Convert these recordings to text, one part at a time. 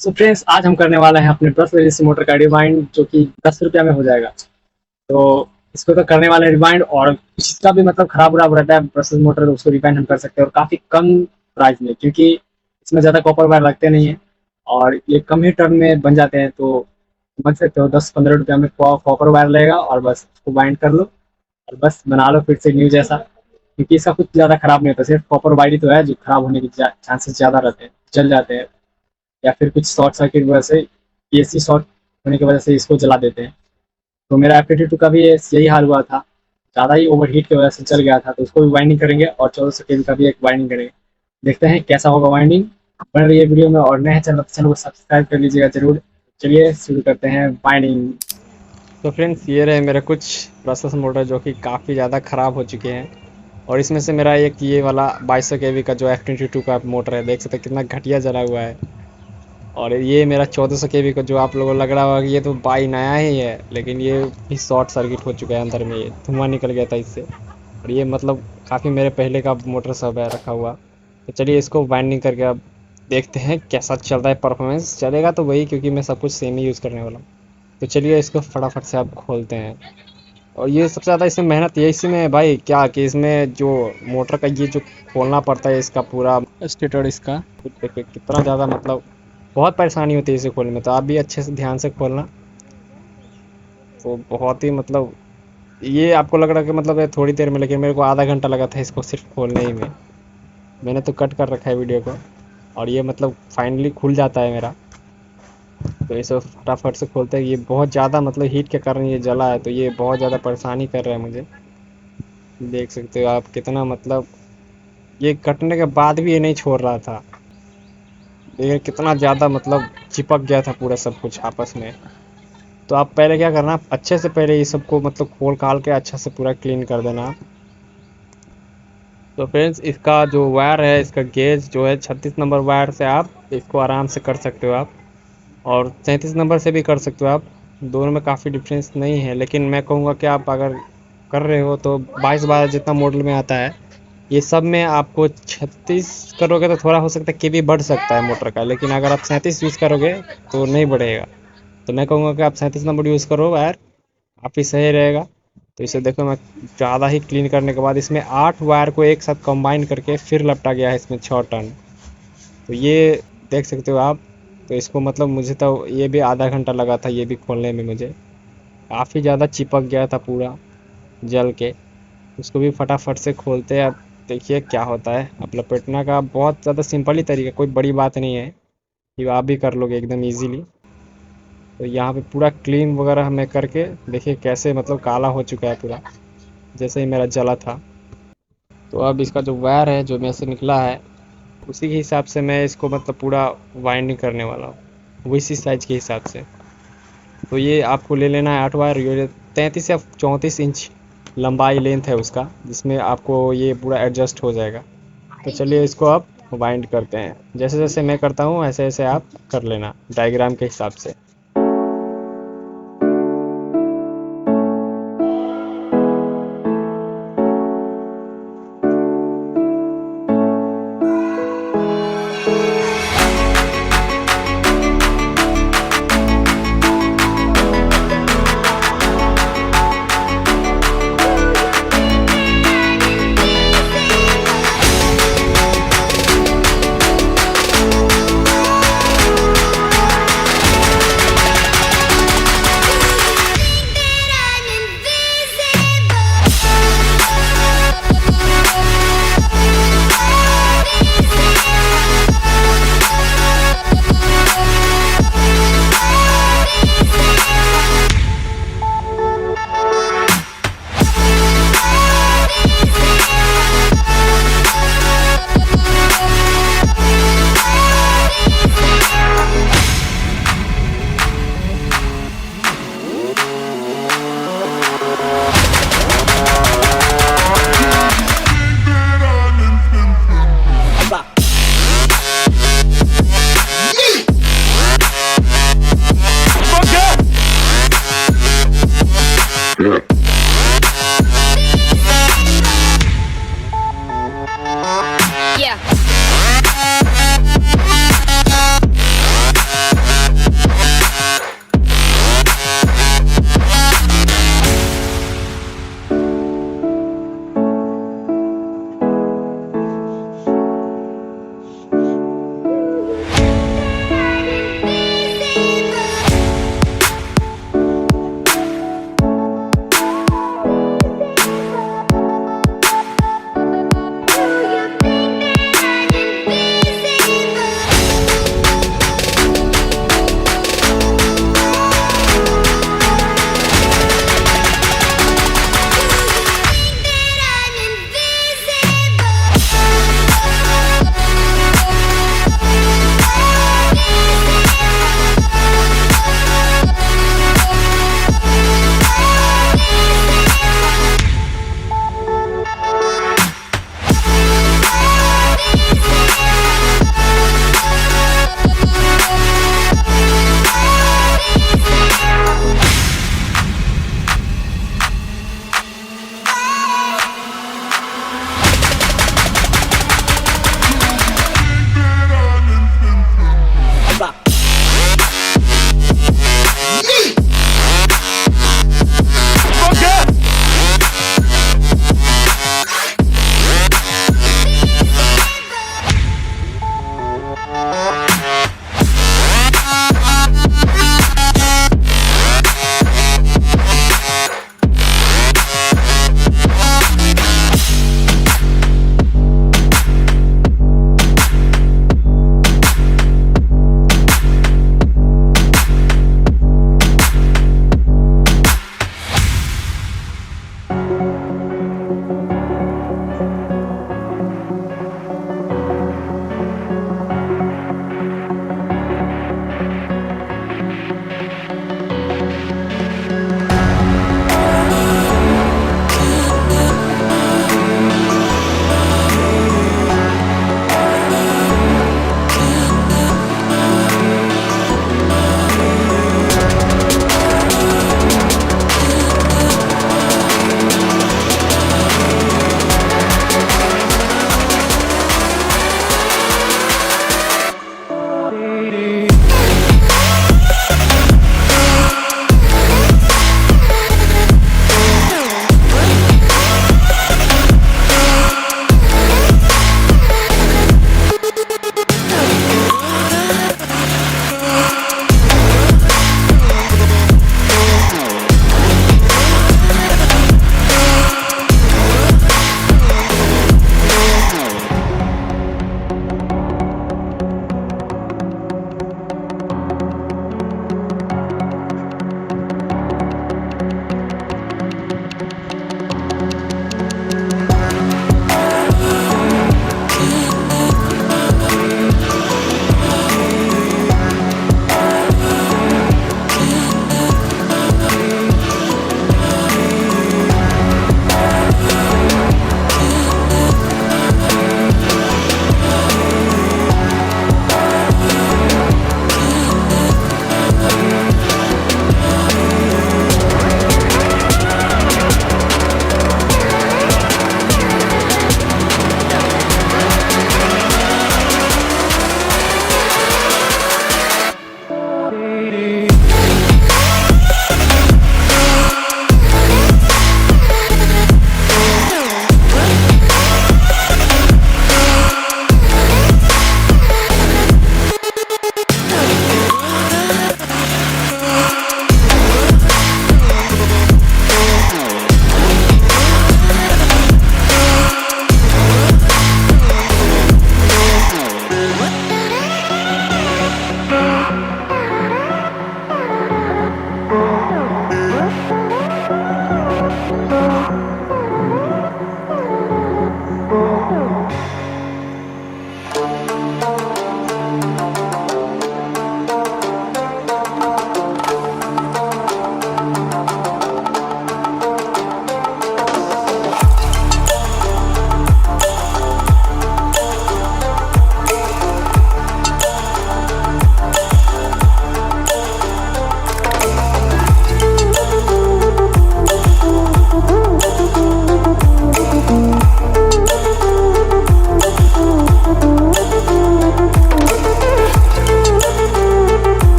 So friends, आज हम करने वाले हैं अपने 10 मोटर का रिवाइंड, जो कि 10 रुपया में हो जाएगा। तो इसको तो करने वाले रिवाइंड, और जिसका भी मतलब खराब उराब रहता है ब्रश मोटर, उसको रिवाइंड हम कर सकते हैं और काफ़ी कम प्राइस में, क्योंकि इसमें ज़्यादा कॉपर वायर लगते नहीं हैं और ये कम ही टर्न में बन जाते हैं। तो समझ सकते हो, 10-15 रुपया में कॉपर वायर लगेगा और बस उसको बाइंड कर लो और बस बना लो फिर से न्यू जैसा। क्योंकि इसका कुछ ज़्यादा खराब नहीं होता, सिर्फ कॉपर वायर ही तो है जो खराब होने के चांसेस ज़्यादा रहते हैं, जल जाते हैं या फिर कुछ शॉर्ट सर्किट की वजह से, एसी शॉर्ट होने की वजह से इसको जला देते हैं। तो मेरा F-22 का भी यही हाल हुआ था, ज़्यादा ही ओवरहीट की वजह से चल गया था। तो उसको भी वाइंडिंग करेंगे और 1400 केवी का भी एक वाइंडिंग करेंगे। देखते हैं कैसा होगा वाइंडिंग। बन रही है वीडियो में, और नए चैनल को सब्सक्राइब कर लीजिएगा जरूर। चलिए शुरू करते हैं वाइंडिंग। तो फ्रेंड्स, ये रहे मेरे कुछ प्रोसेस मोटर जो कि काफ़ी ज़्यादा ख़राब हो चुके हैं, और इसमें से मेरा एक ये वाला 2200 केवी का जो F-22 का मोटर है, देख सकते हैं कितना घटिया जला हुआ है। और ये मेरा 1400 केवी का जो आप लोगों को लग रहा होगा कि ये तो बाई नया ही है, लेकिन ये भी शॉर्ट सर्किट हो चुका है, अंदर में ये धुआं निकल गया था इससे। और ये मतलब काफ़ी मेरे पहले का मोटर सब है रखा हुआ। तो चलिए इसको वाइंडिंग करके अब देखते हैं कैसा चल रहा है। परफॉर्मेंस चलेगा तो वही, क्योंकि मैं सब कुछ सेम ही यूज़ करने वाला हूँ। तो चलिए इसको फटाफट से आप खोलते हैं। और ये सबसे ज़्यादा इसमें मेहनत ये इसी में है भाई, क्या कि इसमें जो मोटर का ये जो खोलना पड़ता है, इसका पूरा स्टेटर, इसका देखिए कितना ज़्यादा मतलब बहुत परेशानी होती है इसे खोलने में। तो आप भी अच्छे से ध्यान से खोलना। तो बहुत ही मतलब ये आपको लग रहा है कि मतलब ये थोड़ी देर में, लेकिन मेरे को आधा घंटा लगा था इसको सिर्फ खोलने ही में। मैंने तो कट कर रखा है वीडियो को। और ये मतलब फाइनली खुल जाता है मेरा। तो इसे फटाफट से खोलते हैं। ये बहुत ज़्यादा मतलब हीट के कारण ये जला है, तो ये बहुत ज़्यादा परेशानी कर रहा है मुझे। देख सकते हो आप कितना मतलब ये कटने के बाद भी ये नहीं छोड़ रहा था। देखिए कितना ज़्यादा मतलब चिपक गया था पूरा सब कुछ आपस में। तो आप पहले क्या करना, अच्छे से पहले ये सबको मतलब खोल खाल के अच्छा से पूरा क्लीन कर देना आप। तो फ्रेंड्स, इसका जो वायर है, इसका गेज जो है 36 नंबर वायर से आप इसको आराम से कर सकते हो आप, और 37 नंबर से भी कर सकते हो आप। दोनों में काफ़ी डिफरेंस नहीं है, लेकिन मैं कहूँगा कि आप अगर कर रहे हो तो 22-12 जितना मॉडल में आता है, ये सब में आपको 36 करोगे तो थोड़ा हो सकता है कि भी बढ़ सकता है मोटर का, लेकिन अगर आप 37 यूज़ करोगे तो नहीं बढ़ेगा। तो मैं कहूँगा कि आप 37 नंबर यूज़ करो वायर, काफ़ी सही रहेगा। तो इसे देखो, मैं ज़्यादा ही क्लीन करने के बाद इसमें 8 वायर को एक साथ कंबाइन करके फिर लपटा गया है इसमें 6 टन। तो ये देख सकते हो आप। तो इसको मतलब मुझे तो ये भी आधा घंटा लगा था ये भी खोलने में मुझे। काफ़ी ज़्यादा चिपक गया था पूरा जल के। उसको भी फटाफट से खोलते हैं। अब देखिए क्या होता है। अब लपेटना का बहुत ज़्यादा सिंपल ही तरीका, कोई बड़ी बात नहीं है, ये आप भी कर लोगे एकदम ईजीली। तो यहाँ पे पूरा क्लीन वगैरह मैं करके देखिए कैसे मतलब काला हो चुका है पूरा, जैसे ही मेरा जला था। तो अब इसका जो वायर है जो मेरे से निकला है, उसी के हिसाब से मैं इसको मतलब पूरा वाइंडिंग करने वाला हूँ, उसी साइज के हिसाब से। तो ये आपको ले लेना है 8 वायर। ये 33 या 34 इंच लंबाई लेंथ है उसका, जिसमें आपको ये पूरा एडजस्ट हो जाएगा। तो चलिए इसको आप वाइंड करते हैं। जैसे जैसे मैं करता हूँ ऐसे ऐसे आप कर लेना डायग्राम के हिसाब से।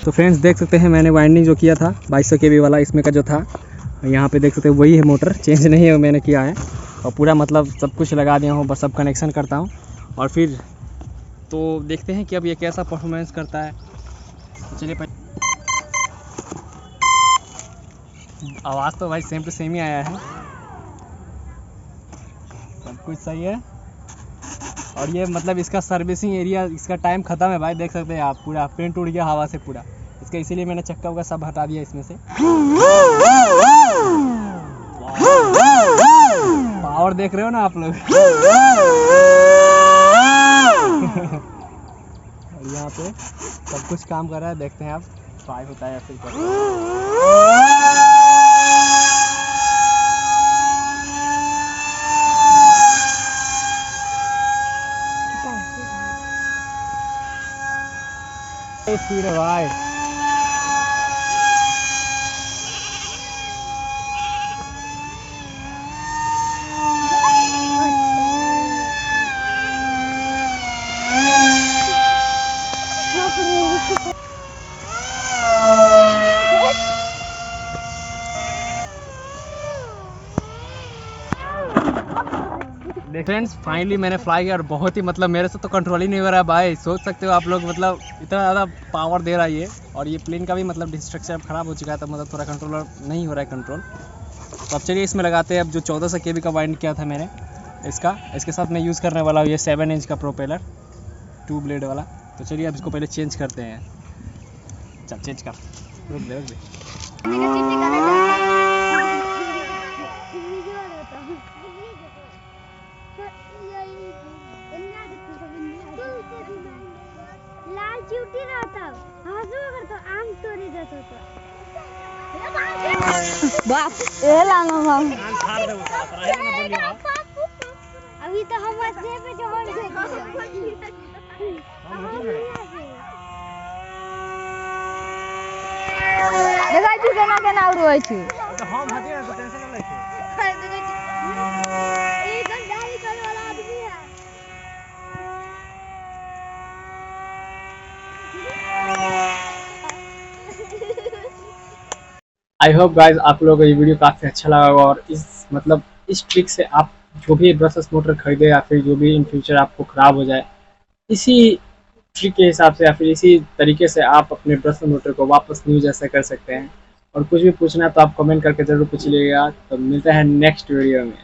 तो फ्रेंड्स देख सकते हैं मैंने वाइंडिंग जो किया था 2200 kV वाला इसमें का जो था, यहाँ पे देख सकते हैं वही है, मोटर चेंज नहीं है मैंने किया है, और पूरा मतलब सब कुछ लगा दिया हूँ, बस सब कनेक्शन करता हूँ और फिर तो देखते हैं कि अब ये कैसा परफॉर्मेंस करता है। तो चलिए आवाज़ तो भाई सेम टू सेम ही आया है, सब कुछ सही है। और ये मतलब इसका सर्विसिंग एरिया, इसका टाइम ख़त्म है भाई, देख सकते हैं आप, पूरा पेंट उड़ गया हवा से पूरा इसका, इसीलिए मैंने चक्का वक्का सब हटा दिया इसमें से। पावर देख रहे हो ना आप लोग। और यहाँ पे सब कुछ काम कर रहा है, देखते हैं आप ट्राई होता है ऐसे स्पीड है भाई। फ्रेंड्स फाइनली मैंने फ्लाई किया और बहुत ही मतलब मेरे से तो कंट्रोल ही नहीं हो रहा है भाई, सोच सकते हो आप लोग, मतलब इतना ज़्यादा पावर दे रहा है ये, और ये प्लेन का भी मतलब स्ट्रक्चर ख़राब हो चुका है, तो मतलब थोड़ा कंट्रोलर नहीं हो रहा है कंट्रोल। तो अब चलिए इसमें लगाते हैं अब जो 1400 kV का वाइंड किया था मैंने इसके साथ मैं यूज़ करने वाला हूँ ये 7 इंच का प्रोपेलर 2 ब्लेड वाला। तो चलिए अब इसको पहले चेंज करते हैं। चल चेंज कर, रुक दे। अभी तो हम पे देखै छी केना केना उड़बै छी तो हम हटिए तो टेंशन न ले ई सब गाड़ी चले वाला आदमी है आई होप गाइज आप लोगों को ये वीडियो काफ़ी अच्छा लगा होगा और इस ट्रिक से आप जो भी ब्रशलेस मोटर खरीदे या फिर जो भी इन फ्यूचर आपको ख़राब हो जाए, इसी ट्रिक के हिसाब से या फिर इसी तरीके से आप अपने ब्रशलेस मोटर को वापस न्यू जैसा कर सकते हैं। और कुछ भी पूछना है तो आप कमेंट करके ज़रूर पूछ लीजिएगा। तो मिलते हैं नेक्स्ट वीडियो में।